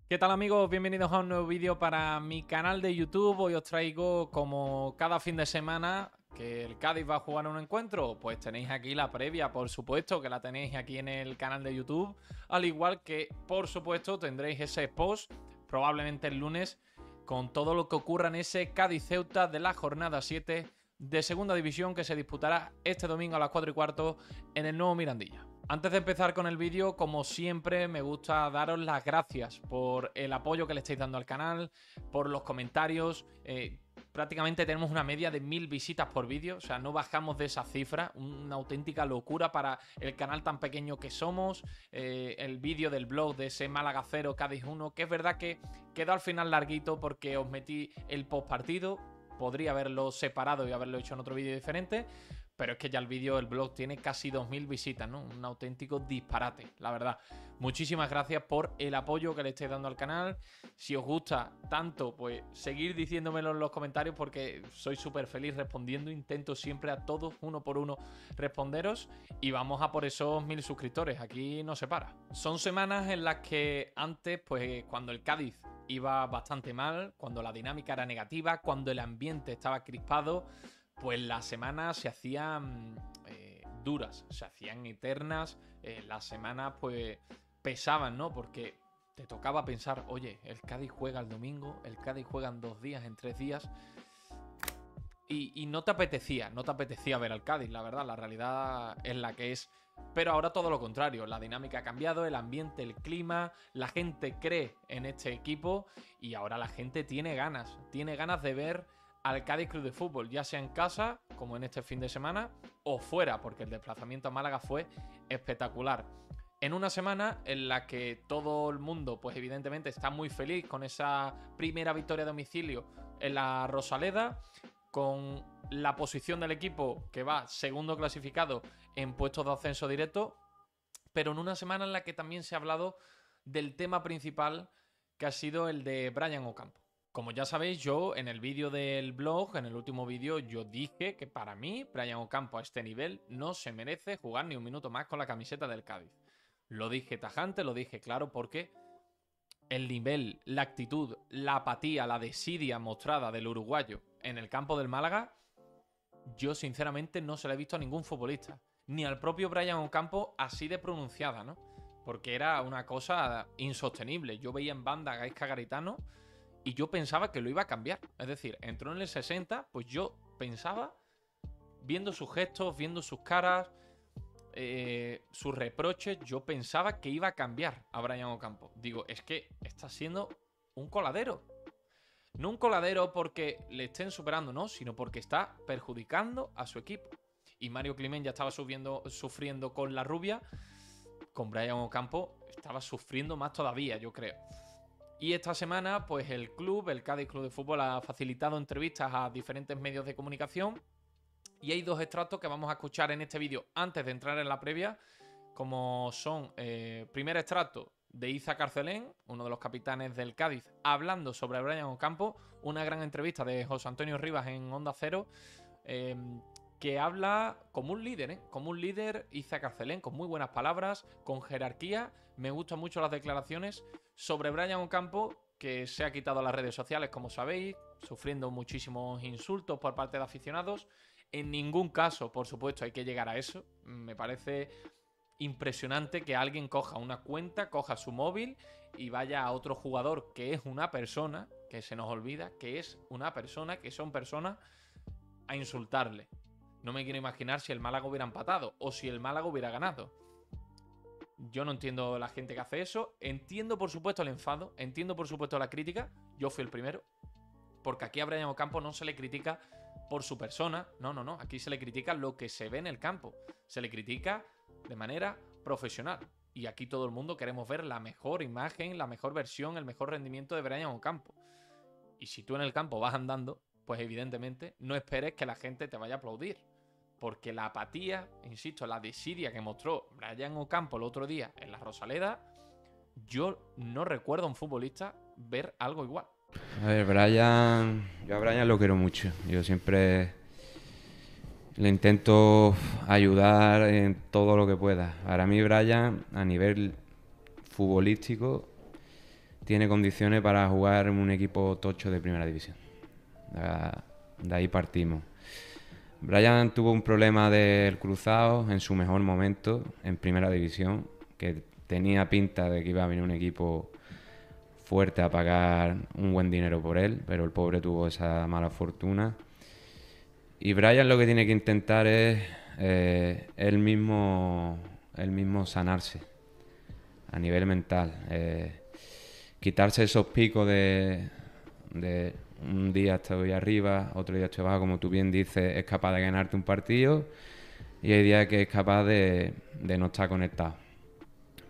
¿Qué tal amigos? Bienvenidos a un nuevo vídeo para mi canal de YouTube. Hoy os traigo, como cada fin de semana, que el Cádiz va a jugar un encuentro. Pues tenéis aquí la previa, por supuesto, que la tenéis aquí en el canal de YouTube. Al igual que, por supuesto, tendréis ese post, probablemente el lunes, con todo lo que ocurra en ese Cádiz-Ceuta de la jornada 7 de Segunda División, que se disputará este domingo a las 4:15 en el nuevo Mirandilla. Antes de empezar con el vídeo, como siempre, me gusta daros las gracias por el apoyo que le estáis dando al canal, por los comentarios. Prácticamente tenemos una media de 1000 visitas por vídeo, o sea, no bajamos de esa cifra, una auténtica locura para el canal tan pequeño que somos. El vídeo del blog de ese Málaga 0, Cádiz 1, que es verdad que quedó al final larguito porque os metí el postpartido. Podría haberlo separado y haberlo hecho en otro vídeo diferente, pero es que ya el vídeo, el blog, tiene casi 2000 visitas, ¿no? Un auténtico disparate, la verdad. Muchísimas gracias por el apoyo que le estáis dando al canal. Si os gusta tanto, pues seguir diciéndomelo en los comentarios porque soy súper feliz respondiendo. Intento siempre a todos, uno por uno, responderos. Y vamos a por esos 1000 suscriptores. Aquí no se para. Son semanas en las que antes, pues cuando el Cádiz iba bastante mal, cuando la dinámica era negativa, cuando el ambiente estaba crispado, pues las semanas se hacían duras, se hacían eternas. Las semanas pues pesaban, ¿no? Porque te tocaba pensar, oye, el Cádiz juega el domingo, el Cádiz juega en 2 días, en 3 días. Y no te apetecía ver al Cádiz, la verdad, la realidad es la que es. Pero ahora todo lo contrario, la dinámica ha cambiado, el ambiente, el clima, la gente cree en este equipo y ahora la gente tiene ganas de ver al Cádiz Club de Fútbol, ya sea en casa, como en este fin de semana, o fuera, porque el desplazamiento a Málaga fue espectacular. En una semana en la que todo el mundo, pues evidentemente, está muy feliz con esa primera victoria a domicilio en la Rosaleda, con la posición del equipo que va segundo clasificado en puestos de ascenso directo, pero en una semana en la que también se ha hablado del tema principal, que ha sido el de Brian Ocampo. Como ya sabéis, yo en el vídeo del blog, en el último vídeo, yo dije que para mí Brian Ocampo a este nivel no se merece jugar ni un minuto más con la camiseta del Cádiz. Lo dije tajante, lo dije claro, porque el nivel, la actitud, la apatía, la desidia mostrada del uruguayo en el campo del Málaga, yo sinceramente no se la he visto a ningún futbolista. Ni al propio Brian Ocampo así de pronunciada, ¿no? Porque era una cosa insostenible. Yo veía en banda a Gaizka Garitano y yo pensaba que lo iba a cambiar. Es decir, entró en el 60, pues yo pensaba, viendo sus gestos, viendo sus caras, sus reproches, yo pensaba que iba a cambiar a Brian Ocampo. Digo, es que está siendo un coladero. No un coladero porque le estén superando, no, sino porque está perjudicando a su equipo. Y Mario Climent ya estaba sufriendo con la rubia. Con Brian Ocampo estaba sufriendo más todavía, yo creo. Y esta semana, pues el club, el Cádiz Club de Fútbol, ha facilitado entrevistas a diferentes medios de comunicación. Y hay 2 extractos que vamos a escuchar en este vídeo antes de entrar en la previa, como son, primer extracto de Iza Carcelén, uno de los capitanes del Cádiz, hablando sobre Brian Ocampo, una gran entrevista de José Antonio Rivas en Onda Cero, que habla como un líder, como un líder Iza Carcelén, con muy buenas palabras, con jerarquía. Me gustan mucho las declaraciones sobre Brian Ocampo, que se ha quitado las redes sociales, como sabéis, sufriendo muchísimos insultos por parte de aficionados. En ningún caso, por supuesto, hay que llegar a eso. Me parece impresionante que alguien coja una cuenta, coja su móvil y vaya a otro jugador que es una persona, que se nos olvida que es una persona, que son personas, a insultarle. No me quiero imaginar si el Málaga hubiera empatado o si el Málaga hubiera ganado. Yo no entiendo la gente que hace eso. Entiendo, por supuesto, el enfado. Entiendo, por supuesto, la crítica. Yo fui el primero. Porque aquí a Brian Ocampo no se le critica por su persona. No, no, no. Aquí se le critica lo que se ve en el campo. Se le critica de manera profesional. Y aquí todo el mundo queremos ver la mejor imagen, la mejor versión, el mejor rendimiento de Brian Ocampo. Y si tú en el campo vas andando, pues evidentemente no esperes que la gente te vaya a aplaudir. Porque la apatía, insisto, la desidia que mostró Brian Ocampo el otro día en la Rosaleda, yo no recuerdo a un futbolista ver algo igual. A ver, Brian, yo a Brian lo quiero mucho. Yo siempre le intento ayudar en todo lo que pueda. Para mí, Brian, a nivel futbolístico, tiene condiciones para jugar en un equipo tocho de primera división. De ahí partimos. Brian tuvo un problema del cruzado en su mejor momento en primera división, que tenía pinta de que iba a venir un equipo fuerte a pagar un buen dinero por él, pero el pobre tuvo esa mala fortuna. Y Brian lo que tiene que intentar es él mismo sanarse a nivel mental. Quitarse esos picos de un día estoy arriba, otro día estoy abajo, como tú bien dices, es capaz de ganarte un partido y hay días que es capaz de no estar conectado.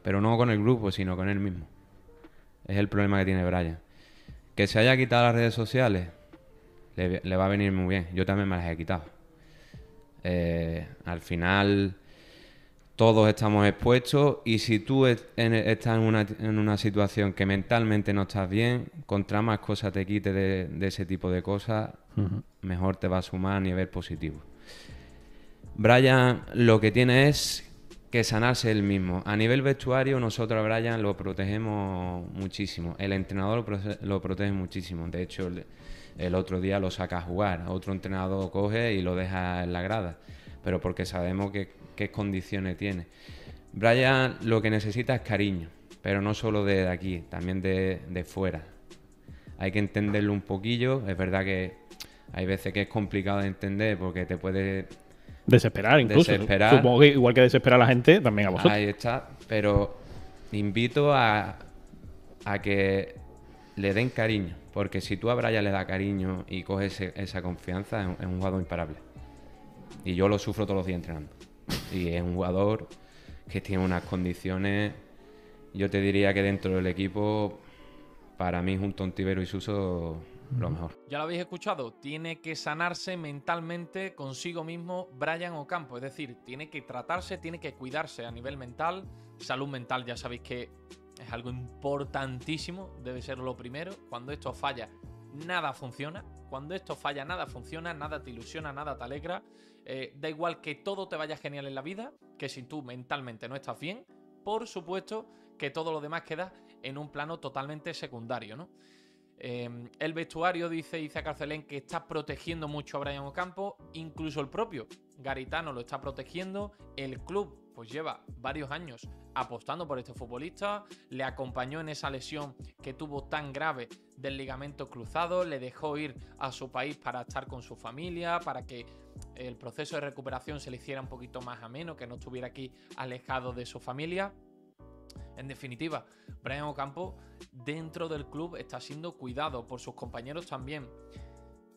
Pero no con el grupo, sino con él mismo. Es el problema que tiene Brian. Que se haya quitado las redes sociales, le va a venir muy bien. Yo también me las he quitado. Al final todos estamos expuestos y si tú estás en una situación que mentalmente no estás bien, contra más cosas te quites de ese tipo de cosas, mejor te va a sumar a nivel positivo. Brian lo que tiene es que sanarse él mismo. A nivel vestuario, nosotros a Brian lo protegemos muchísimo. El entrenador lo protege muchísimo. De hecho, el otro día lo saca a jugar. Otro entrenador lo coge y lo deja en la grada. Pero porque sabemos qué condiciones tiene. Brian lo que necesita es cariño. Pero no solo de aquí, también de fuera. Hay que entenderlo un poquillo. Es verdad que hay veces que es complicado de entender porque te puede... Desesperar incluso. Supongo que igual que desespera a la gente, también a vosotros. Ahí está, pero invito a que le den cariño, porque si tú a Brian le das cariño y coges esa confianza, es un jugador imparable. Y yo lo sufro todos los días entrenando. Y es un jugador que tiene unas condiciones, yo te diría que dentro del equipo, para mí junto a Ontivero y Suso, lo mejor. Ya lo habéis escuchado, tiene que sanarse mentalmente consigo mismo Brian Ocampo, es decir, tiene que tratarse, tiene que cuidarse a nivel mental. Salud mental ya sabéis que es algo importantísimo, debe ser lo primero. Cuando esto falla, nada funciona. Cuando esto falla, nada funciona, nada te ilusiona, nada te alegra. Da igual que todo te vaya genial en la vida, que si tú mentalmente no estás bien, por supuesto que todo lo demás queda en un plano totalmente secundario, ¿no? El vestuario, dice Iza Carcelén, que está protegiendo mucho a Brian Ocampo, incluso el propio Garitano lo está protegiendo. El club pues lleva varios años apostando por este futbolista, le acompañó en esa lesión que tuvo tan grave del ligamento cruzado, le dejó ir a su país para estar con su familia, para que el proceso de recuperación se le hiciera un poquito más ameno, que no estuviera aquí alejado de su familia. En definitiva, Brian Ocampo dentro del club está siendo cuidado por sus compañeros también.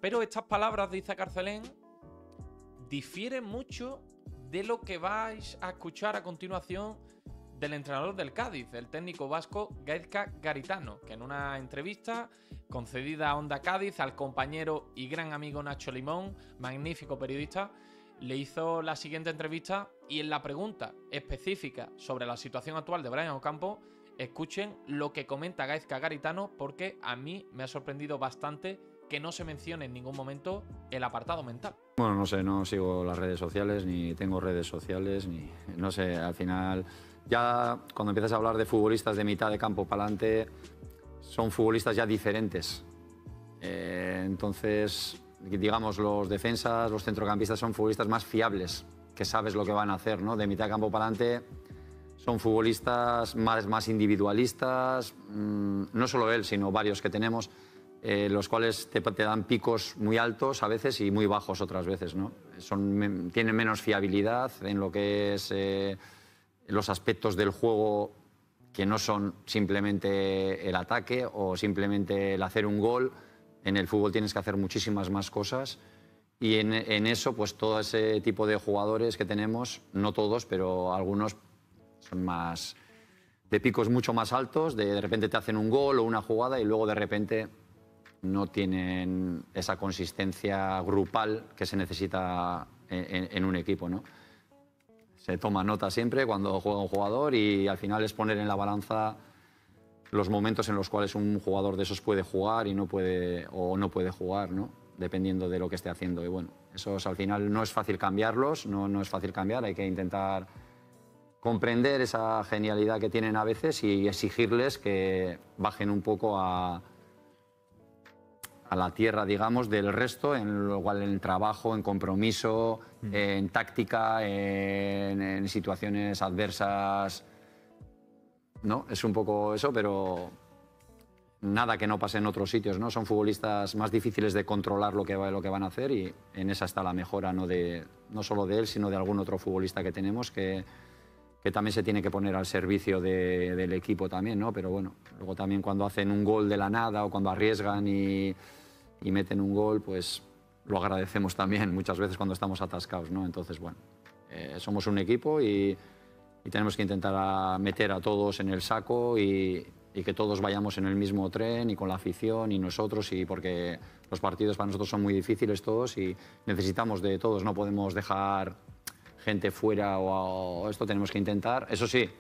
Pero estas palabras de Iza Carcelén difieren mucho de lo que vais a escuchar a continuación del entrenador del Cádiz, el técnico vasco Gaizka Garitano, que en una entrevista concedida a Onda Cádiz al compañero y gran amigo Nacho Limón, magnífico periodista, le hizo la siguiente entrevista y en la pregunta específica sobre la situación actual de Brian Ocampo, escuchen lo que comenta Gaizka Garitano, porque a mí me ha sorprendido bastante que no se mencione en ningún momento el apartado mental. Bueno, no sé, no sigo las redes sociales, ni tengo redes sociales, ni no sé, al final ya cuando empiezas a hablar de futbolistas de mitad de campo para adelante, son futbolistas ya diferentes. Entonces, digamos, los defensas, los centrocampistas son futbolistas más fiables, que sabes lo que van a hacer, ¿no? De mitad de campo para adelante son futbolistas más individualistas, no solo él, sino varios que tenemos, los cuales te dan picos muy altos a veces y muy bajos otras veces, ¿no? Tienen menos fiabilidad en lo que es los aspectos del juego, que no son simplemente el ataque o simplemente el hacer un gol. En el fútbol tienes que hacer muchísimas más cosas y en eso, pues todo ese tipo de jugadores que tenemos, no todos, pero algunos son más de picos mucho más altos, de repente te hacen un gol o una jugada y luego de repente no tienen esa consistencia grupal que se necesita en un equipo, ¿no? Se toma nota siempre cuando juega un jugador y al final es poner en la balanza los momentos en los cuales un jugador de esos puede jugar y no puede, o no puede jugar, ¿no? Dependiendo de lo que esté haciendo. Y bueno, esos al final no es fácil cambiarlos, no es fácil cambiar, hay que intentar comprender esa genialidad que tienen a veces y exigirles que bajen un poco a la tierra, digamos, del resto, igual en trabajo, en compromiso, en táctica, en situaciones adversas. ¿No? Es un poco eso, pero nada que no pase en otros sitios, ¿no? Son futbolistas más difíciles de controlar lo que van a hacer y en esa está la mejora, no solo de él, sino de algún otro futbolista que tenemos que también se tiene que poner al servicio del equipo también, ¿no? Pero bueno, luego también cuando hacen un gol de la nada o cuando arriesgan y meten un gol, pues lo agradecemos también muchas veces cuando estamos atascados, ¿no? Entonces, bueno, somos un equipo y tenemos que intentar meter a todos en el saco y que todos vayamos en el mismo tren y con la afición y nosotros, y porque los partidos para nosotros son muy difíciles todos y necesitamos de todos, no podemos dejar gente fuera o esto, tenemos que intentar, eso sí,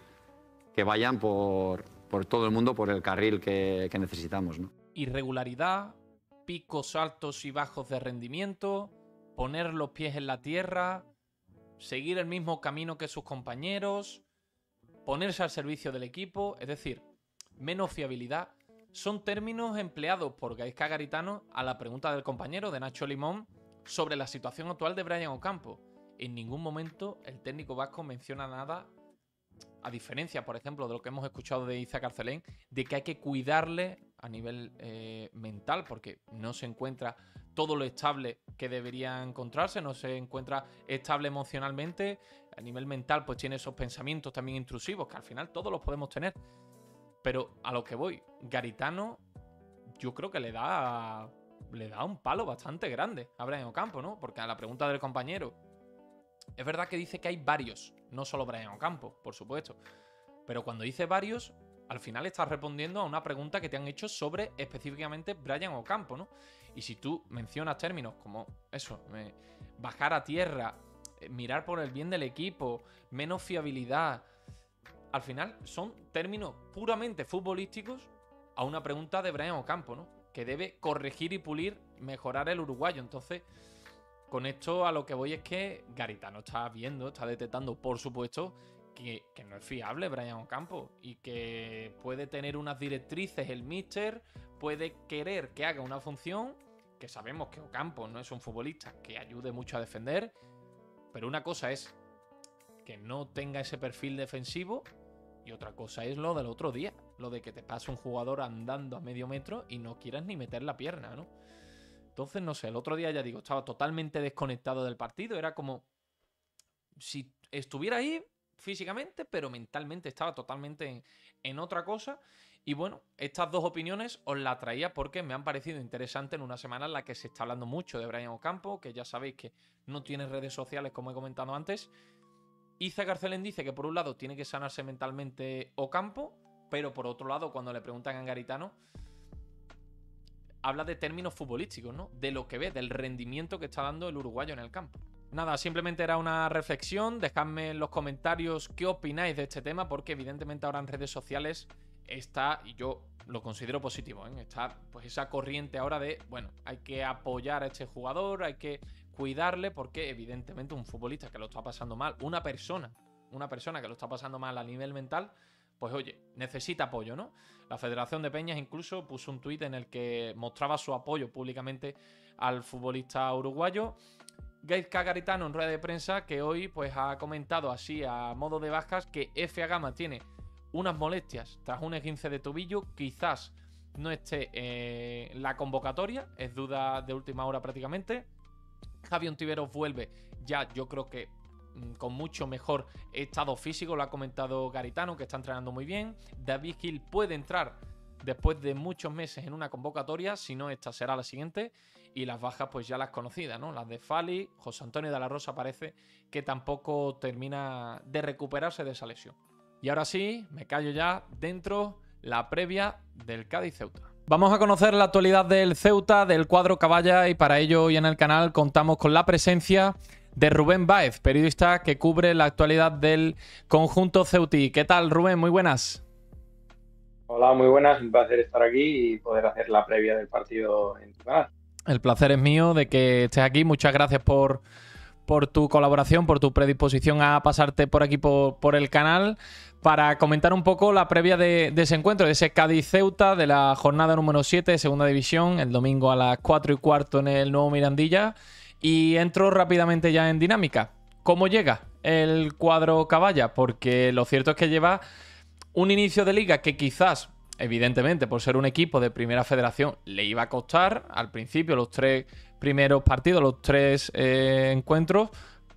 que vayan por todo el mundo por el carril que necesitamos, ¿no? Irregularidad, picos altos y bajos de rendimiento, poner los pies en la tierra, seguir el mismo camino que sus compañeros, ponerse al servicio del equipo, es decir, menos fiabilidad, son términos empleados por Gaizka Garitano a la pregunta del compañero de Nacho Limón sobre la situación actual de Brian Ocampo. En ningún momento el técnico vasco menciona nada, a diferencia, por ejemplo, de lo que hemos escuchado de Ízar Carcelén, de que hay que cuidarle a nivel mental, porque no se encuentra todo lo estable que debería encontrarse, no se encuentra estable emocionalmente, a nivel mental pues tiene esos pensamientos también intrusivos, que al final todos los podemos tener. Pero a lo que voy, Garitano yo creo que le da un palo bastante grande a Brian Ocampo, ¿no? Porque a la pregunta del compañero, es verdad que dice que hay varios, no solo Brian Ocampo, por supuesto, pero cuando dice varios, al final estás respondiendo a una pregunta que te han hecho sobre específicamente Brian Ocampo, ¿no? Y si tú mencionas términos como eso, bajar a tierra, mirar por el bien del equipo, menos fiabilidad, al final son términos puramente futbolísticos a una pregunta de Brian Ocampo, ¿no? Que debe corregir y pulir, mejorar el uruguayo. Entonces, con esto a lo que voy es que Garitano está viendo, está detectando, por supuesto, que no es fiable Brian Ocampo y que puede tener unas directrices el míster, puede querer que haga una función, que sabemos que Ocampo no es un futbolista que ayude mucho a defender, pero una cosa es que no tenga ese perfil defensivo y otra cosa es lo del otro día, lo de que te pase un jugador andando a medio metro y no quieras ni meter la pierna, ¿no? Entonces, no sé, el otro día, ya digo, estaba totalmente desconectado del partido, era como si estuviera ahí físicamente, pero mentalmente estaba totalmente en otra cosa. Y bueno, estas dos opiniones os las traía porque me han parecido interesantes en una semana en la que se está hablando mucho de Brian Ocampo, que ya sabéis que no tiene redes sociales, como he comentado antes. Ízar Carcelén dice que por un lado tiene que sanarse mentalmente Ocampo, pero por otro lado, cuando le preguntan a Garitano, habla de términos futbolísticos, ¿no? De lo que ve, del rendimiento que está dando el uruguayo en el campo. Nada, simplemente era una reflexión. Dejadme en los comentarios qué opináis de este tema, porque evidentemente ahora en redes sociales está, y yo lo considero positivo, ¿eh? Está pues esa corriente ahora de, bueno, hay que apoyar a este jugador, hay que cuidarle, porque evidentemente un futbolista que lo está pasando mal, una persona que lo está pasando mal a nivel mental, pues oye, necesita apoyo, ¿no? La Federación de Peñas incluso puso un tuit en el que mostraba su apoyo públicamente al futbolista uruguayo. Gaizka Garitano en rueda de prensa, que hoy pues ha comentado así a modo de bajas que FA Gama tiene unas molestias tras un esguince de tobillo, quizás no esté en la convocatoria, es duda de última hora prácticamente. Javi Ontiveros vuelve ya, yo creo que con mucho mejor estado físico, lo ha comentado Garitano, que está entrenando muy bien. David Gil puede entrar después de muchos meses en una convocatoria, si no esta será la siguiente, y las bajas pues ya las conocidas, ¿no? Las de Fali, José Antonio de la Rosa parece que tampoco termina de recuperarse de esa lesión. Y ahora sí, me callo ya, dentro la previa del Cádiz-Ceuta. Vamos a conocer la actualidad del Ceuta, del cuadro Caballa, y para ello hoy en el canal contamos con la presencia de Rubén Báez, periodista que cubre la actualidad del conjunto ceutí. ¿Qué tal, Rubén? Muy buenas. Hola, muy buenas. Un placer estar aquí y poder hacer la previa del partido en tu canal. El placer es mío de que estés aquí. Muchas gracias por por tu colaboración, por tu predisposición a pasarte por aquí por el canal para comentar un poco la previa de ese encuentro, de ese Cádiz-Ceuta, de la jornada número 7 de Segunda División, el domingo a las 4:15 en el Nuevo Mirandilla. Y entro rápidamente ya en dinámica. ¿Cómo llega el cuadro Caballa? Porque lo cierto es que lleva un inicio de liga que quizás, evidentemente, por ser un equipo de Primera Federación, le iba a costar al principio los 3 primeros partidos, los 3 encuentros,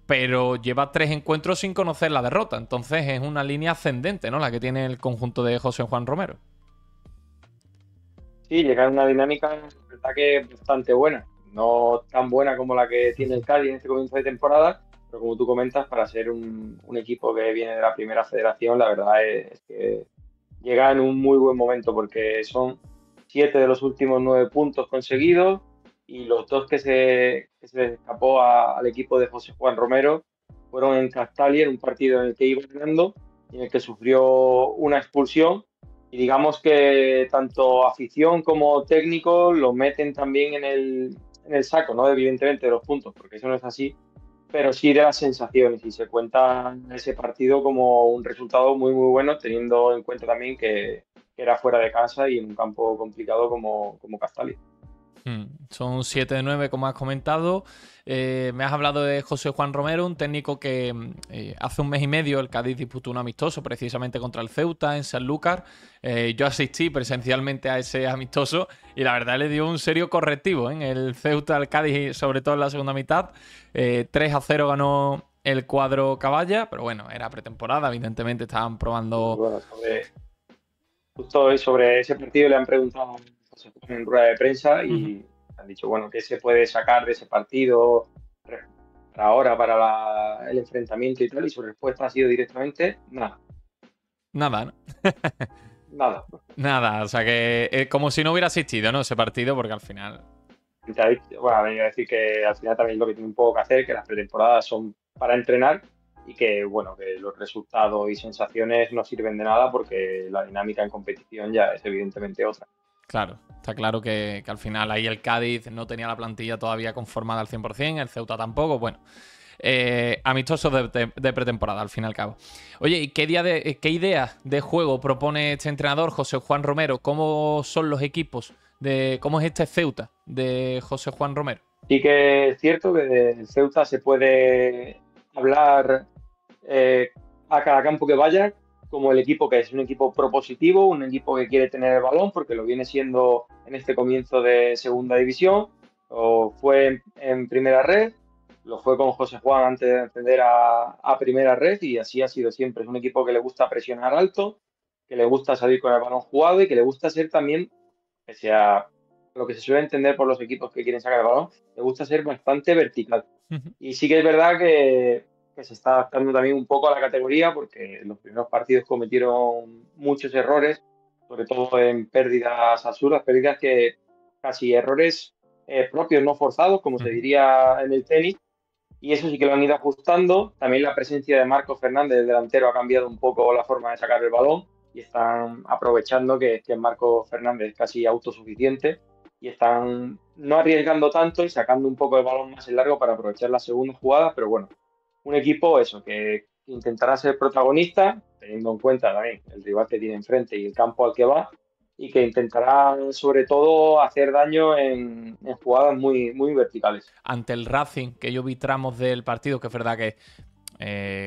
pero lleva 3 encuentros sin conocer la derrota. Entonces es una línea ascendente, ¿no?, la que tiene el conjunto de José Juan Romero. Sí, llega en una dinámica, verdad, que bastante buena. No tan buena como la que tiene el Cádiz en este comienzo de temporada, pero como tú comentas, para ser un equipo que viene de la Primera Federación, la verdad es que llega en un muy buen momento, porque son 7 de los últimos 9 puntos conseguidos, y los 2 que se les escapó al equipo de José Juan Romero fueron en Castalia, en un partido en el que iba ganando y en el que sufrió una expulsión. Y digamos que tanto afición como técnico lo meten también en el saco, ¿no? Evidentemente de los puntos, porque eso no es así, pero sí de las sensaciones, y se cuenta ese partido como un resultado muy, muy bueno, teniendo en cuenta también que era fuera de casa y en un campo complicado como Castalia. Son 7 de 9, como has comentado. Me has hablado de José Juan Romero, un técnico que hace un mes y medio el Cádiz disputó un amistoso precisamente contra el Ceuta en Sanlúcar. Yo asistí presencialmente a ese amistoso y la verdad le dio un serio correctivo en el Ceuta al Cádiz, sobre todo en la segunda mitad. 3-0 ganó el cuadro Caballa, pero bueno, era pretemporada, evidentemente estaban probando... Bueno, justo hoy sobre ese partido le han preguntado a José Juan en rueda de prensa y han dicho, bueno, ¿qué se puede sacar de ese partido para ahora, para el enfrentamiento y tal? Y su respuesta ha sido directamente nada. Nada, ¿no? Nada. Nada, o sea que como si no hubiera asistido, ¿no?, ese partido, porque al final... Bueno, venía a decir que al final también lo que tiene un poco que hacer, que las pretemporadas son para entrenar y que, bueno, que los resultados y sensaciones no sirven de nada porque la dinámica en competición ya es evidentemente otra. Claro, está claro que al final ahí el Cádiz no tenía la plantilla todavía conformada al 100%, el Ceuta tampoco, bueno, amistosos de pretemporada al fin y al cabo. Oye, ¿y qué idea de juego propone este entrenador, José Juan Romero? ¿Cómo son los equipos? ¿Cómo es este Ceuta de José Juan Romero? Sí que es cierto que del Ceuta se puede hablar a cada campo que vaya como el equipo que es un equipo propositivo, un equipo que quiere tener el balón, porque lo viene siendo en este comienzo de segunda división, o fue en primera red, lo fue con José Juan antes de ascender a primera red, y así ha sido siempre. Es un equipo que le gusta presionar alto, que le gusta salir con el balón jugado y que le gusta ser también, pese a lo que se suele entender por los equipos que quieren sacar el balón, le gusta ser bastante vertical. Y sí que es verdad que se está adaptando también un poco a la categoría, porque en los primeros partidos cometieron muchos errores, sobre todo en pérdidas absurdas, pérdidas que casi errores propios, no forzados, como se diría en el tenis, y eso sí que lo han ido ajustando. También la presencia de Marcos Fernández, el delantero, ha cambiado un poco la forma de sacar el balón y están aprovechando que Marcos Fernández es casi autosuficiente y están no arriesgando tanto y sacando un poco el balón más en largo para aprovechar las segundas jugadas, pero bueno, un equipo eso, que intentará ser protagonista, teniendo en cuenta también el rival que tiene enfrente y el campo al que va, y que intentará sobre todo hacer daño en jugadas muy, muy verticales. Ante el Racing, que yo vi tramos del partido, que es verdad que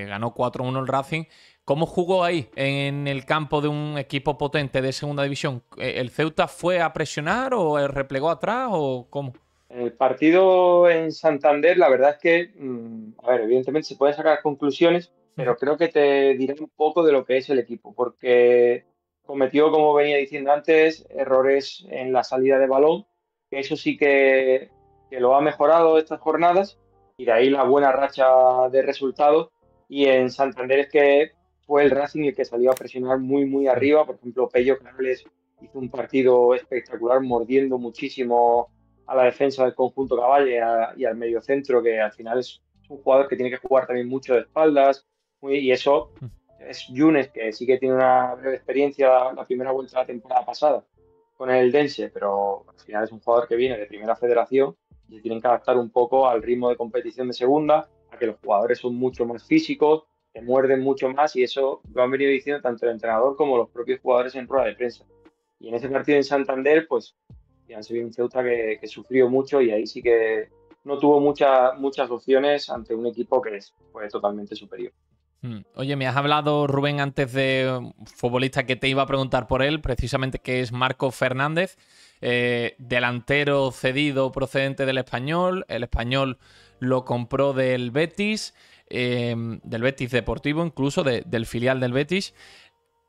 ganó 4-1 el Racing, ¿cómo jugó ahí en el campo de un equipo potente de segunda división? ¿El Ceuta fue a presionar o replegó atrás o cómo? El partido en Santander, la verdad es que, a ver, evidentemente se pueden sacar conclusiones, pero creo que te diré un poco de lo que es el equipo, porque cometió, como venía diciendo antes, errores en la salida de balón, que eso sí que lo ha mejorado estas jornadas, y de ahí la buena racha de resultados. Y en Santander es que fue el Racing el que salió a presionar muy, muy arriba. Por ejemplo, Pello Canales hizo un partido espectacular, mordiendo muchísimo a la defensa del conjunto Caballa y al mediocentro, que al final es un jugador que tiene que jugar también mucho de espaldas, y eso es Yunes, que sí que tiene una breve experiencia la primera vuelta de la temporada pasada con el Dense, pero al final es un jugador que viene de primera federación y se tienen que adaptar un poco al ritmo de competición de segunda. que los jugadores son mucho más físicos, te muerden mucho más y eso lo han venido diciendo tanto el entrenador como los propios jugadores en rueda de prensa. Y en ese partido en Santander, pues ya se vio un Ceuta que sufrió mucho y ahí sí que no tuvo muchas opciones ante un equipo que fue totalmente superior. Oye, me has hablado, Rubén, antes de un futbolista que te iba a preguntar por él, precisamente, que es Marco Fernández, delantero cedido procedente del Español. El Español lo compró del Betis Deportivo, incluso del filial del Betis.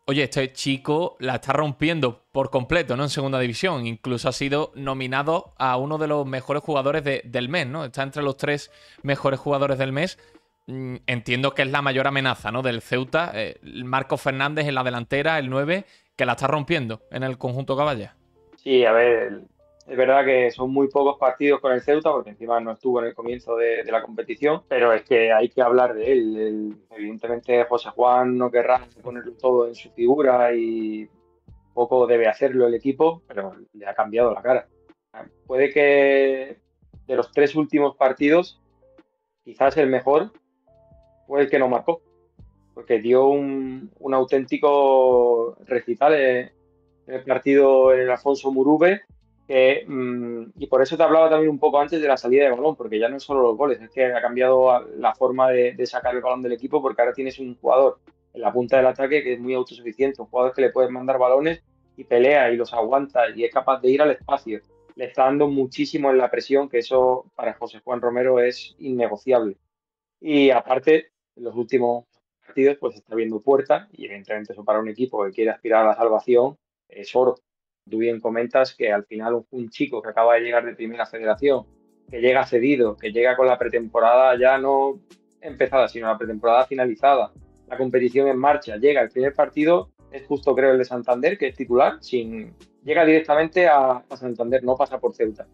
Oye, este chico la está rompiendo por completo, ¿no? En segunda división. Incluso ha sido nominado a uno de los mejores jugadores del mes, ¿no? Está entre los 3 mejores jugadores del mes. Entiendo que es la mayor amenaza, ¿no? Del Ceuta. Marcos Fernández en la delantera, el 9, que la está rompiendo en el conjunto caballa. Sí, a ver, es verdad que son muy pocos partidos con el Ceuta, porque encima no estuvo en el comienzo de la competición, pero es que hay que hablar de él. Evidentemente José Juan no querrá ponerlo todo en su figura y poco debe hacerlo el equipo, pero le ha cambiado la cara. Puede que de los 3 últimos partidos, quizás el mejor fue el que no marcó, porque dio un auténtico recital en el partido en el Alfonso Murube, y por eso te hablaba también un poco antes de la salida de balón, porque ya no es solo los goles, es que ha cambiado la forma de sacar el balón del equipo, porque ahora tienes un jugador en la punta del ataque que es muy autosuficiente, un jugador que le puedes mandar balones y pelea y los aguanta y es capaz de ir al espacio. Le está dando muchísimo en la presión, que eso para José Juan Romero es innegociable. Y aparte, en los últimos partidos, pues está viendo puerta y evidentemente eso para un equipo que quiere aspirar a la salvación es oro. Tú bien comentas que al final un chico que acaba de llegar de Primera Federación, que llega cedido, que llega con la pretemporada ya no empezada, sino la pretemporada finalizada, la competición en marcha, llega el primer partido, es justo creo el de Santander, que es titular, llega directamente a Santander, no pasa por Ceuta.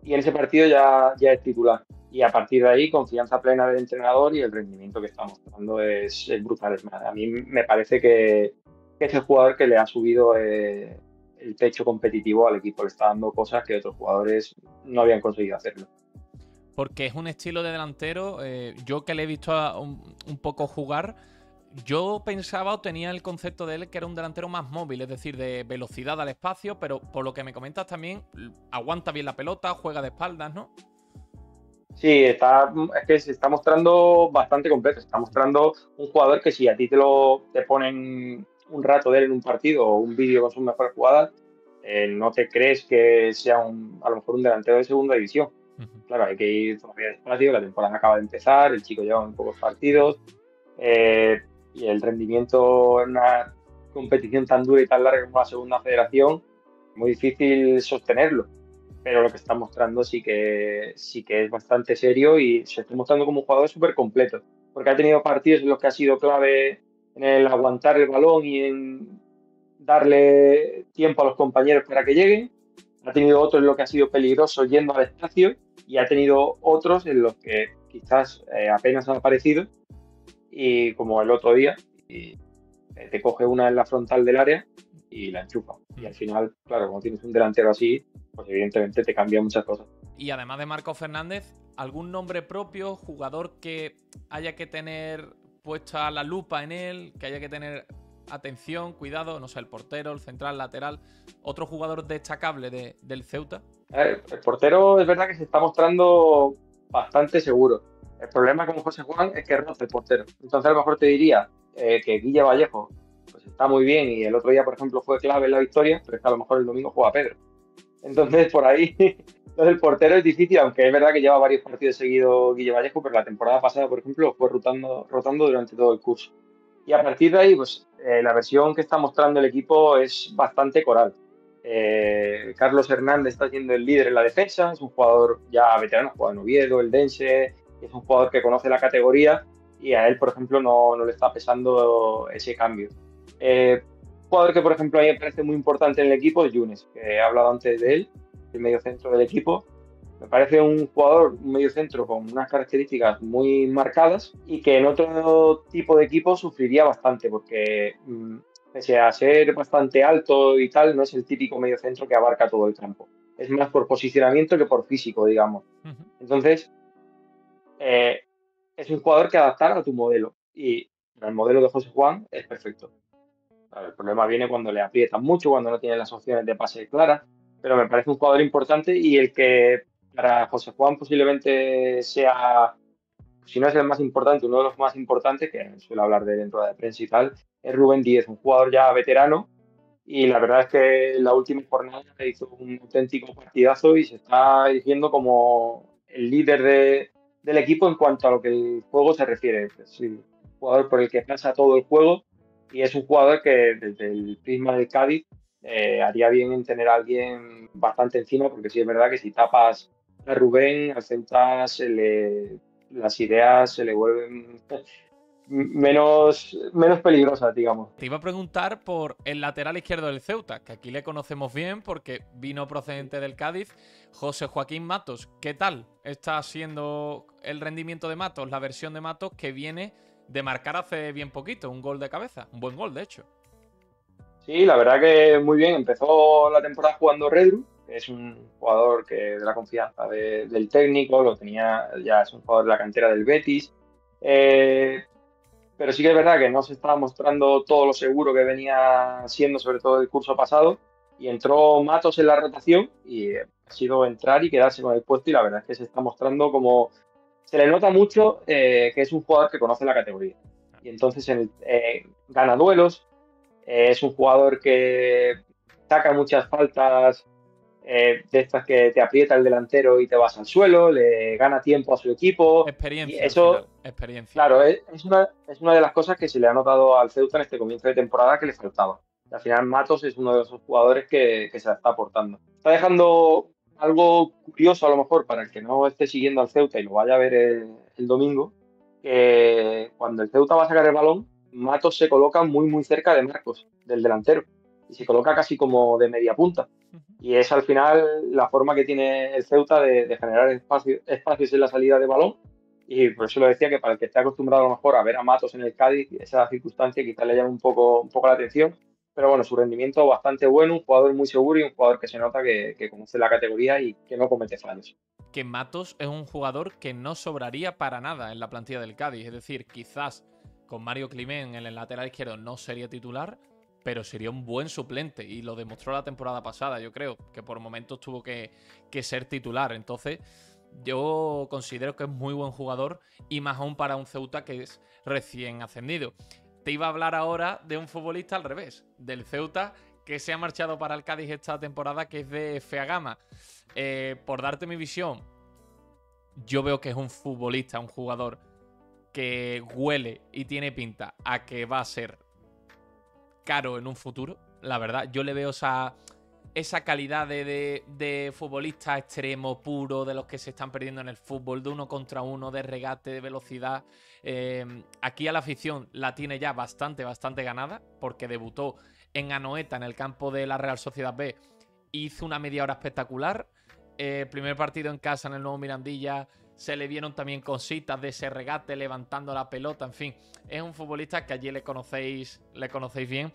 Y en ese partido ya es titular. Y a partir de ahí, confianza plena del entrenador y el rendimiento que está mostrando es brutal. A mí me parece que es el jugador que le ha subido el techo competitivo al equipo. Le está dando cosas que otros jugadores no habían conseguido hacerlo. Porque es un estilo de delantero, yo que le he visto un poco jugar, yo pensaba o tenía el concepto de él que era un delantero más móvil, es decir, de velocidad al espacio, pero por lo que me comentas también, aguanta bien la pelota, juega de espaldas, ¿no? Sí, es que se está mostrando bastante completo. Se está mostrando un jugador que si a ti te ponen un rato de él en un partido o un vídeo con sus mejores jugadas, no te crees que sea a lo mejor un delantero de segunda división. Claro, hay que ir todavía despacio, la temporada acaba de empezar, el chico lleva un pocos partidos y el rendimiento en una competición tan dura y tan larga como la segunda federación, es muy difícil sostenerlo. Pero lo que está mostrando sí que es bastante serio y se está mostrando como un jugador súper completo, porque ha tenido partidos en los que ha sido clave en el aguantar el balón y en darle tiempo a los compañeros para que lleguen, ha tenido otros en los que ha sido peligroso yendo al espacio y ha tenido otros en los que quizás apenas han aparecido y como el otro día y te coge una en la frontal del área y la enchufa. Y al final, claro, como tienes un delantero así, pues evidentemente te cambia muchas cosas. Y además de Marcos Fernández, ¿algún nombre propio, jugador que haya que tener puesta la lupa en él, que haya que tener atención, cuidado, no sé, el portero, el central, lateral, otro jugador destacable del Ceuta? El portero es verdad que se está mostrando bastante seguro. El problema con José Juan es que roza el portero. Entonces a lo mejor te diría que Guille Vallejo pues está muy bien y el otro día, por ejemplo, fue clave en la victoria, pero es que a lo mejor el domingo juega Pedro. Entonces por ahí el portero es difícil, aunque es verdad que lleva varios partidos seguidos Guille Vallejo, pero la temporada pasada, por ejemplo, fue rotando durante todo el curso. Y a partir de ahí, pues la versión que está mostrando el equipo es bastante coral. Carlos Hernández está siendo el líder en la defensa, es un jugador ya veterano, juega en Oviedo, el Dense, es un jugador que conoce la categoría y a él, por ejemplo, no le está pesando ese cambio. Un jugador que, por ejemplo, a mí me parece muy importante en el equipo es Younes, que he hablado antes de él, el mediocentro del equipo. Me parece un jugador, un mediocentro con unas características muy marcadas y que en otro tipo de equipo sufriría bastante porque pese a ser bastante alto y tal, no es el típico mediocentro que abarca todo el campo. Es más por posicionamiento que por físico, digamos. Entonces, es un jugador que adaptar a tu modelo. Y el modelo de José Juan es perfecto. El problema viene cuando le aprietan mucho, cuando no tiene las opciones de pase claras, pero me parece un jugador importante y el que para José Juan posiblemente sea, si no es el más importante, uno de los más importantes, que suele hablar de dentro de la prensa y tal, es Rubén Díez, un jugador ya veterano, y la verdad es que en la última jornada hizo un auténtico partidazo y se está diciendo como el líder del equipo en cuanto a lo que el juego se refiere. Es un jugador por el que pasa todo el juego y es un jugador que desde el prisma del Cádiz haría bien en tener a alguien bastante encima, porque sí es verdad que si tapas a Rubén, al Ceuta las ideas se le vuelven menos peligrosas, digamos. Te iba a preguntar por el lateral izquierdo del Ceuta, que aquí le conocemos bien porque vino procedente del Cádiz, José Joaquín Matos. ¿Qué tal está siendo el rendimiento de Matos, la versión de Matos que viene de marcar hace bien poquito, un gol de cabeza? Un buen gol, de hecho. Sí, la verdad que muy bien. Empezó la temporada jugando Redru, que es un jugador que de la confianza del técnico, lo tenía, ya es un jugador de la cantera del Betis. Pero sí que es verdad que no se estaba mostrando todo lo seguro que venía siendo, sobre todo el curso pasado. Y entró Matos en la rotación y ha sido entrar y quedarse con el puesto. Y la verdad es que se está mostrando como. Se le nota mucho que es un jugador que conoce la categoría. Y entonces gana duelos. Es un jugador que saca muchas faltas de estas que te aprieta el delantero y te vas al suelo, le gana tiempo a su equipo. Experiencia, y eso, al final. Experiencia. Claro, es una de las cosas que se le ha notado al Ceuta en este comienzo de temporada que le faltaba. Y al final Matos es uno de esos jugadores que se la está aportando. Está dejando algo curioso a lo mejor para el que no esté siguiendo al Ceuta y lo vaya a ver el domingo, que cuando el Ceuta va a sacar el balón, Matos se coloca muy muy cerca de Marcos, del delantero, y se coloca casi como de media punta. Y es al final la forma que tiene el Ceuta de generar espacios en la salida de balón. Y por eso lo decía que para el que esté acostumbrado a lo mejor a ver a Matos en el Cádiz, esa circunstancia quizás le llame un poco la atención. Pero bueno, su rendimiento bastante bueno, un jugador muy seguro y un jugador que se nota que conoce la categoría y que no comete fallos. Que Matos es un jugador que no sobraría para nada en la plantilla del Cádiz. Es decir, quizás con Mario Climent en el lateral izquierdo no sería titular, pero sería un buen suplente y lo demostró la temporada pasada. Yo creo que por momentos tuvo que ser titular. Entonces, yo considero que es muy buen jugador y más aún para un Ceuta que es recién ascendido. Te iba a hablar ahora de un futbolista al revés, del Ceuta que se ha marchado para el Cádiz esta temporada, que es de Feagama. Por darte mi visión, yo veo que es un futbolista, un jugador que huele y tiene pinta a que va a ser caro en un futuro. La verdad, yo le veo esa calidad de futbolista extremo, puro, de los que se están perdiendo en el fútbol, de uno contra uno, de regate, de velocidad. Aquí a la afición la tiene ya bastante ganada, porque debutó en Anoeta, en el campo de la Real Sociedad B, hizo una media hora espectacular. Primer partido en casa en el Nuevo Mirandilla, se le vieron también cositas de ese regate, levantando la pelota, en fin. Es un futbolista que allí le conocéis bien.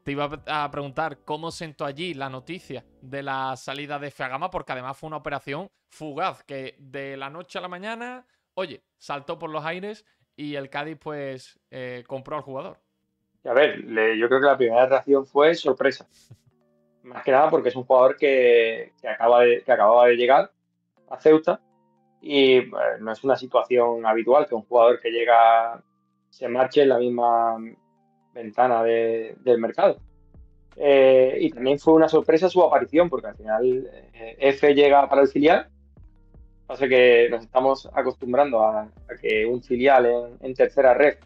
Te iba a preguntar cómo sentó allí la noticia de la salida de Feagama, porque además fue una operación fugaz, que de la noche a la mañana, oye, saltó por los aires y el Cádiz pues compró al jugador. A ver, yo creo que la primera reacción fue sorpresa. Más que nada porque es un jugador que acababa de llegar a Ceuta y no es una situación habitual que un jugador que llega se marche en la misma ventana del mercado. Y también fue una sorpresa su aparición, porque al final F llega para el filial. Pasa que nos estamos acostumbrando a que un filial en tercera red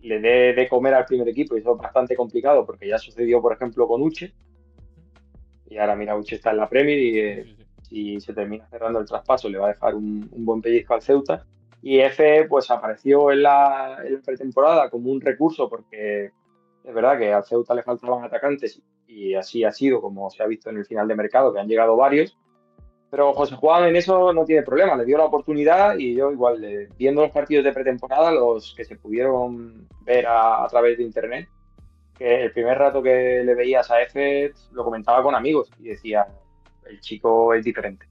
le dé de comer al primer equipo, y eso es bastante complicado porque ya sucedió, por ejemplo, con Uche. Y ahora, mira, Uche está en la Premier y si se termina cerrando el traspaso le va a dejar un buen pellizco al Ceuta. Y F pues apareció en la pretemporada como un recurso porque es verdad que al Ceuta le faltaban atacantes y así ha sido, como se ha visto en el final de mercado, que han llegado varios. Pero José Juan en eso no tiene problema, le dio la oportunidad y yo igual, viendo los partidos de pretemporada, los que se pudieron ver a través de internet, que el primer rato que le veías a F lo comentaba con amigos y decía, el chico es diferente.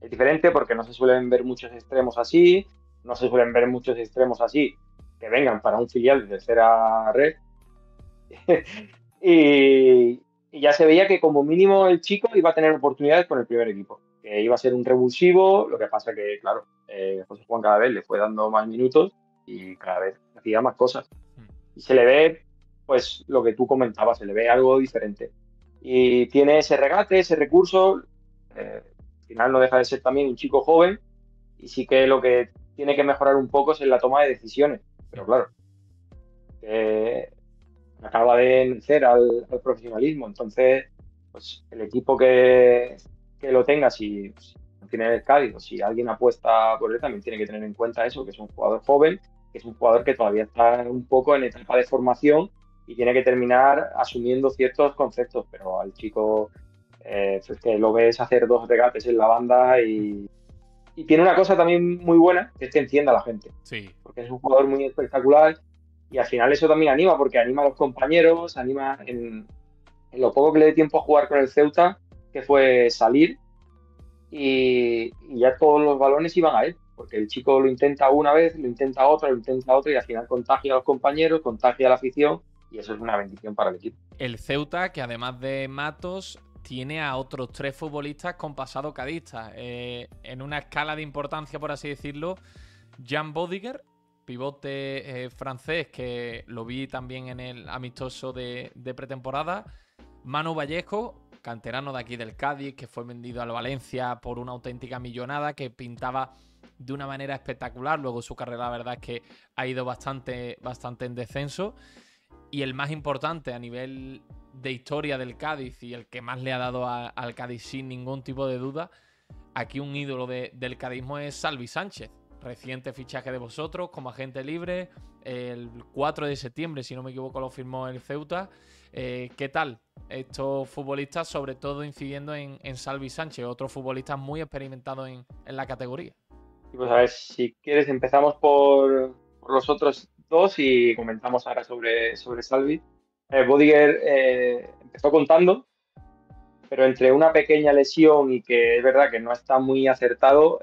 Es diferente porque no se suelen ver muchos extremos así, no se suelen ver muchos extremos así, que vengan para un filial de tercera red. y ya se veía que como mínimo el chico iba a tener oportunidades con el primer equipo, que iba a ser un revulsivo. Lo que pasa que, claro, José Juan cada vez le fue dando más minutos y cada vez hacía más cosas. Y se le ve, pues, lo que tú comentabas, se le ve algo diferente. Y tiene ese regate, ese recurso. Al final no deja de ser también un chico joven y sí que lo que tiene que mejorar un poco es en la toma de decisiones. Pero claro, acaba de nacer al profesionalismo. Entonces, pues el equipo que lo tenga, si no tiene el Cádiz o si alguien apuesta por él, también tiene que tener en cuenta eso, que es un jugador joven, que es un jugador que todavía está un poco en etapa de formación y tiene que terminar asumiendo ciertos conceptos. Pero al chico, es que lo ves hacer 2 regates en la banda y tiene una cosa también muy buena, que es que encienda a la gente. Sí. Porque es un jugador muy espectacular y al final eso también anima, porque anima a los compañeros, anima en lo poco que le dé tiempo a jugar con el Ceuta, que fue salir y ya todos los balones iban a él, porque el chico lo intenta una vez, lo intenta otra y al final contagia a los compañeros, contagia a la afición y eso es una bendición para el equipo. El Ceuta, que además de Matos, tiene a otros 3 futbolistas con pasado cadista. En una escala de importancia, por así decirlo, Jan Bodiger, pivote francés, que lo vi también en el amistoso de pretemporada. Manu Vallejo, canterano de aquí del Cádiz, que fue vendido al Valencia por una auténtica millonada, que pintaba de una manera espectacular. Luego su carrera, la verdad es que ha ido bastante en descenso. Y el más importante a nivel de historia del Cádiz y el que más le ha dado al Cádiz sin ningún tipo de duda, aquí un ídolo del cadismo es Salvi Sánchez. Reciente fichaje de vosotros como agente libre. El 4 de septiembre, si no me equivoco, lo firmó el Ceuta. ¿Qué tal estos futbolistas, sobre todo incidiendo en Salvi Sánchez, otro futbolista muy experimentado en la categoría? Pues a ver, si quieres empezamos por los otros 2 y comentamos ahora sobre Salvi. Bodiger empezó contando, pero entre una pequeña lesión y que es verdad que no está muy acertado,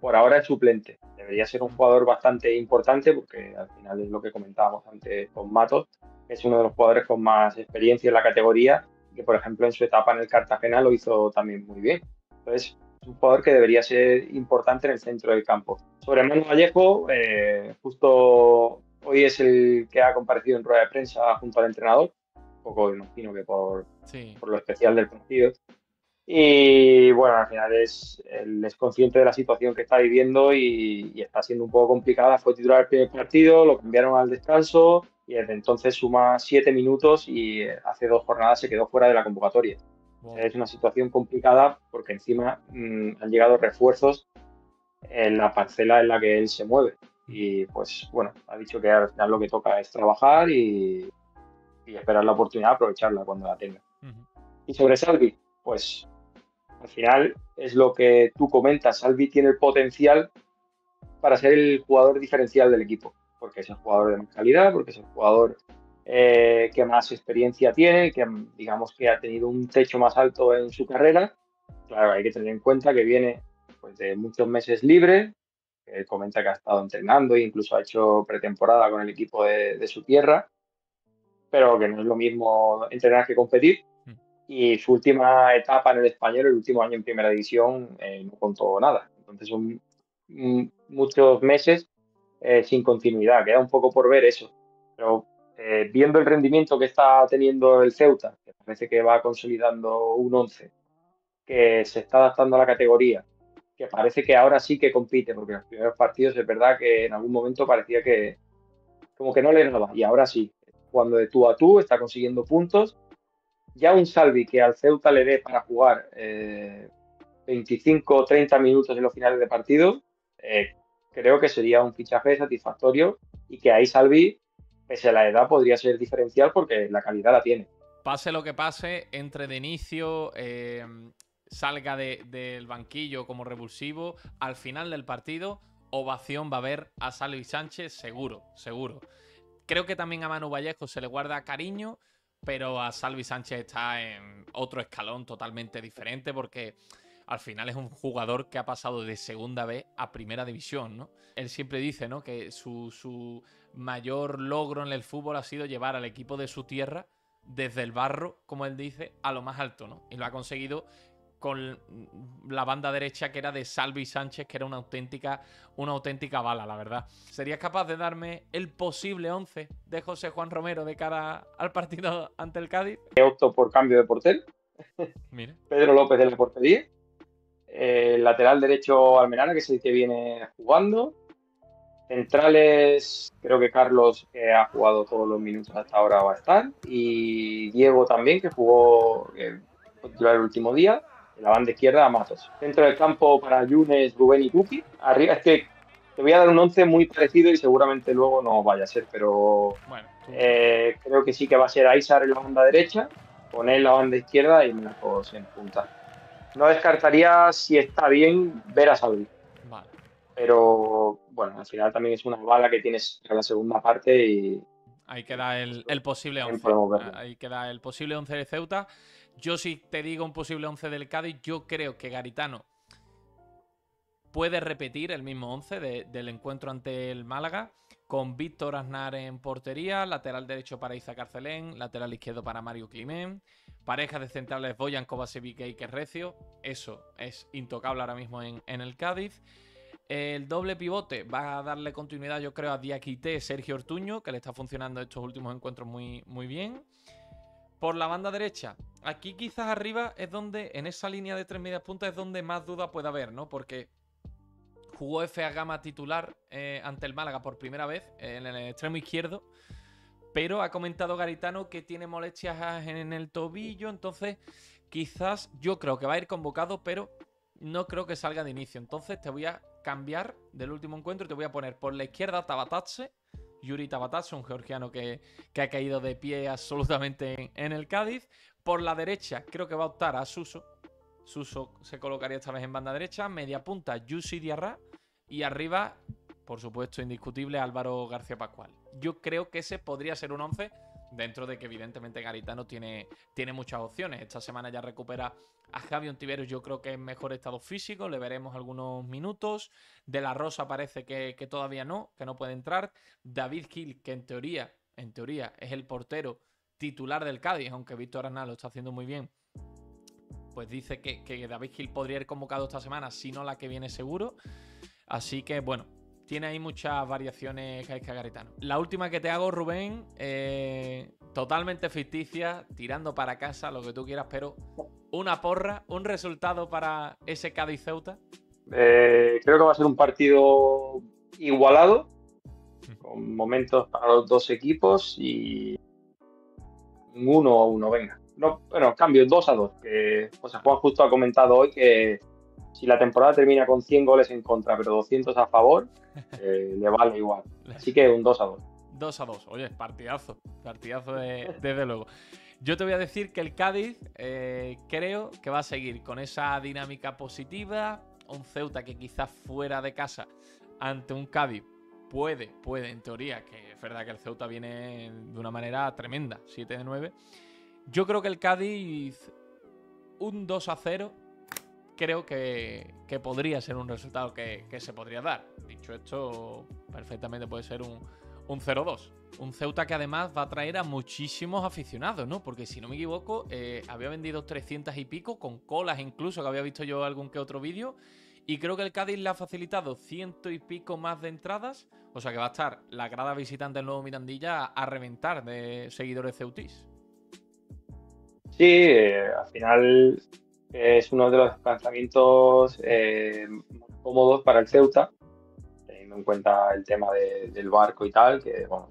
por ahora es suplente. Debería ser un jugador bastante importante porque al final es lo que comentábamos antes con Matos, que es uno de los jugadores con más experiencia en la categoría y que, por ejemplo, en su etapa en el Cartagena lo hizo también muy bien. Entonces, es un jugador que debería ser importante en el centro del campo. Sobre Manu Vallejo, justo hoy es el que ha comparecido en rueda de prensa junto al entrenador, un poco imagino que por lo especial del partido. Y bueno, al final él es consciente de la situación que está viviendo y está siendo un poco complicada. Fue titular el primer partido, lo cambiaron al descanso y desde entonces suma 7 minutos y hace 2 jornadas se quedó fuera de la convocatoria. Wow. Es una situación complicada porque encima han llegado refuerzos en la parcela en la que él se mueve. Y pues bueno, ha dicho que al final lo que toca es trabajar y esperar la oportunidad, aprovecharla cuando la tenga. Y sobre Salvi, pues al final es lo que tú comentas. Salvi tiene el potencial para ser el jugador diferencial del equipo, porque es el jugador de más calidad, porque es el jugador que más experiencia tiene, que digamos que ha tenido un techo más alto en su carrera. Claro, hay que tener en cuenta que viene pues, de muchos meses libre, que comenta que ha estado entrenando e incluso ha hecho pretemporada con el equipo de su tierra, pero que no es lo mismo entrenar que competir. Y su última etapa en el Español, el último año en Primera División, no contó nada. Entonces son muchos meses sin continuidad. Queda un poco por ver eso. Pero viendo el rendimiento que está teniendo el Ceuta, que parece que va consolidando un 11, que se está adaptando a la categoría, que parece que ahora sí que compite, porque en los primeros partidos es verdad que en algún momento parecía que como que no le daba, y ahora sí, jugando de tú a tú, está consiguiendo puntos. Ya un Salvi que al Ceuta le dé para jugar 25 o 30 minutos en los finales de partido, creo que sería un fichaje satisfactorio y que ahí Salvi, pese a la edad, podría ser diferencial porque la calidad la tiene. Pase lo que pase, entre de inicio, salga del banquillo como revulsivo, al final del partido, ovación va a haber a Salvi Sánchez, seguro. Creo que también a Manu Vallejo se le guarda cariño, pero a Salvi Sánchez está en otro escalón totalmente diferente porque al final es un jugador que ha pasado de segunda B a primera división, ¿no? Él siempre dice, ¿no?, que su mayor logro en el fútbol ha sido llevar al equipo de su tierra desde el barro, como él dice, a lo más alto, ¿no? Y lo ha conseguido con la banda derecha que era de Salvi Sánchez, que era una auténtica bala, la verdad. ¿Serías capaz de darme el posible 11 de José Juan Romero de cara al partido ante el Cádiz? Opto por cambio de portero. Mira. Pedro López en la portería. El lateral derecho Almenara, que es el que viene jugando. Centrales, creo que Carlos, que ha jugado todos los minutos hasta ahora, va a estar. Y Diego también, que jugó el último día. En la banda izquierda, Matos. Dentro del campo para Yunes, Rubén y Kuki. Arriba, es que te voy a dar un 11 muy parecido y seguramente luego no vaya a ser, pero bueno, creo que sí que va a ser Aizar en la banda derecha, poner en la banda izquierda y Marcos en punta. No descartaría, si está bien, ver a Salvi. Vale. Pero bueno, al final también es una bala que tienes para la segunda parte y... Ahí queda el posible 11. Ahí queda el posible 11 de Ceuta. Yo si te digo un posible 11 del Cádiz, yo creo que Garitano puede repetir el mismo 11 del encuentro ante el Málaga, con Víctor Aznar en portería, lateral derecho para Iza Carcelén, lateral izquierdo para Mario Climent, pareja de centrales Boyan Kovacevic e Iker Recio. Eso es intocable ahora mismo en el Cádiz. El doble pivote va a darle continuidad, yo creo, a Diakité, Sergio Ortuño, que le está funcionando estos últimos encuentros muy, muy bien. Por la banda derecha, aquí quizás arriba es donde, en esa línea de 3 medias puntas, es donde más duda puede haber, ¿no? Porque jugó FA Gama titular ante el Málaga por primera vez en el extremo izquierdo, pero ha comentado Garitano que tiene molestias en el tobillo, entonces quizás yo creo que va a ir convocado, pero no creo que salga de inicio. Entonces te voy a cambiar del último encuentro y te voy a poner por la izquierda Tabatatse, Yuri Tabatatse, un georgiano que ha caído de pie absolutamente en el Cádiz. Por la derecha creo que va a optar a Suso. Suso se colocaría esta vez en banda derecha. Media punta, Yusi Diarra. Y arriba, por supuesto, indiscutible, Álvaro García Pascual. Yo creo que ese podría ser un 11, dentro de que evidentemente Garitano tiene muchas opciones. Esta semana ya recupera a Javi Ontiveros, yo creo que en mejor estado físico, le veremos algunos minutos. De la Rosa parece que todavía no, que no puede entrar. David Gil, que en teoría es el portero titular del Cádiz, aunque Víctor Aznar lo está haciendo muy bien, pues dice que David Gil podría ir convocado esta semana, si no la que viene seguro. Así que bueno, tiene ahí muchas variaciones Gaizka Garitano. La última que te hago, Rubén, totalmente ficticia, tirando para casa, lo que tú quieras, pero una porra, un resultado para ese Cádiz Ceuta. Creo que va a ser un partido igualado, con momentos para los dos equipos y 1-1, venga. No, bueno, cambio 2-2, que José Juan justo ha comentado hoy que si la temporada termina con 100 goles en contra, pero 200 a favor, le vale igual. Así que un 2-2. 2-2. Oye, partidazo desde luego. Yo te voy a decir que el Cádiz creo que va a seguir con esa dinámica positiva. Un Ceuta que quizás fuera de casa ante un Cádiz puede en teoría, que es verdad que el Ceuta viene de una manera tremenda, 7-9. Yo creo que el Cádiz, un 2-0, creo que podría ser un resultado que se podría dar. Dicho esto, perfectamente puede ser un 0-2. Un Ceuta que además va a traer a muchísimos aficionados, ¿no? Porque si no me equivoco, había vendido 300 y pico, con colas incluso, que había visto yo algún que otro vídeo. Y creo que el Cádiz le ha facilitado 100 y pico más de entradas. O sea que va a estar la grada visitante del nuevo Mirandilla a reventar de seguidores ceutís. Sí, al final es uno de los lanzamientos más cómodos para el Ceuta, teniendo en cuenta el tema del barco y tal, que bueno,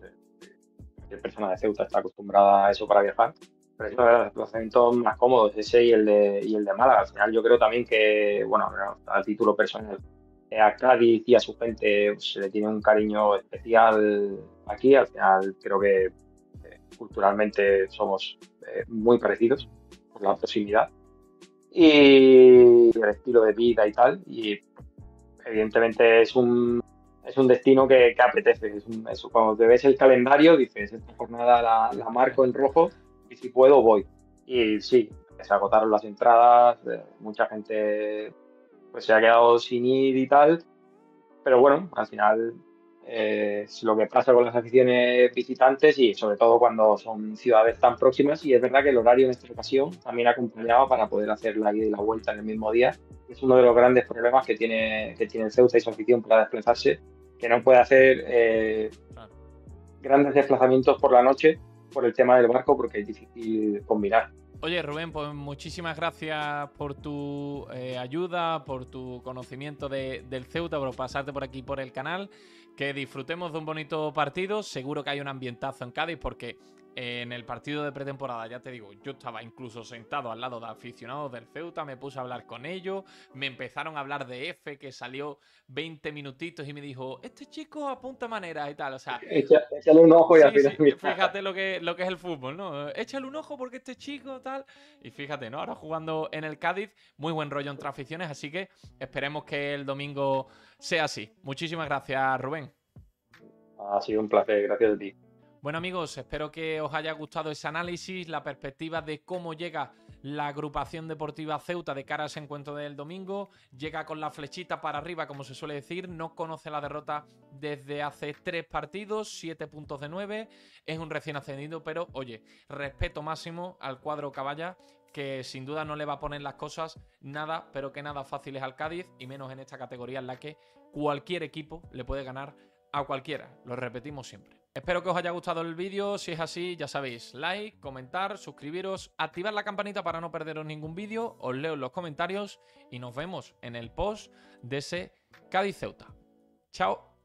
cualquier persona de Ceuta está acostumbrada a eso para viajar. Pero es uno de los lanzamientos más cómodos, ese y el de Málaga. Al final yo creo también que, bueno, a título personal, a Cádiz y a su gente se le tiene un cariño especial aquí. Al final creo que culturalmente somos muy parecidos por la proximidad y el estilo de vida y tal, y evidentemente es un destino que apetece. Eso, cuando te ves el calendario dices, esta jornada la marco en rojo y si puedo voy. Y sí, se agotaron las entradas, mucha gente pues se ha quedado sin ir y tal, pero bueno, al final es lo que pasa con las aficiones visitantes y sobre todo cuando son ciudades tan próximas, y es verdad que el horario en esta ocasión también acompañaba para poder hacer la ida y la vuelta en el mismo día. Es uno de los grandes problemas que tiene el Ceuta y su afición para desplazarse, que no puede hacer grandes desplazamientos por la noche por el tema del barco, porque es difícil combinar. Oye, Rubén, pues muchísimas gracias por tu ayuda, por tu conocimiento del Ceuta, por pasarte por aquí por el canal. Que disfrutemos de un bonito partido. Seguro que hay un ambientazo en Cádiz, porque en el partido de pretemporada, ya te digo, yo estaba incluso sentado al lado de aficionados del Ceuta, me puse a hablar con ellos, me empezaron a hablar de F, que salió 20 minutitos y me dijo, este chico apunta manera y tal, o sea... Échale un ojo y al final... Sí, fíjate lo que es el fútbol, ¿no? Échale un ojo porque este chico tal... Y fíjate, ¿no? Ahora jugando en el Cádiz, muy buen rollo entre aficiones, así que esperemos que el domingo sea así. Muchísimas gracias, Rubén. Ha sido un placer, gracias a ti. Bueno, amigos, espero que os haya gustado ese análisis, la perspectiva de cómo llega la agrupación deportiva Ceuta de cara a ese encuentro del domingo. Llega con la flechita para arriba, como se suele decir, no conoce la derrota desde hace 3 partidos, 7 puntos de 9, es un recién ascendido, pero oye, respeto máximo al cuadro Caballa, que sin duda no le va a poner las cosas nada, pero que nada fáciles al Cádiz, y menos en esta categoría en la que cualquier equipo le puede ganar a cualquiera, lo repetimos siempre. Espero que os haya gustado el vídeo, si es así, ya sabéis, like, comentar, suscribiros, activar la campanita para no perderos ningún vídeo, os leo en los comentarios y nos vemos en el post de ese Cádiz Ceuta. Chao.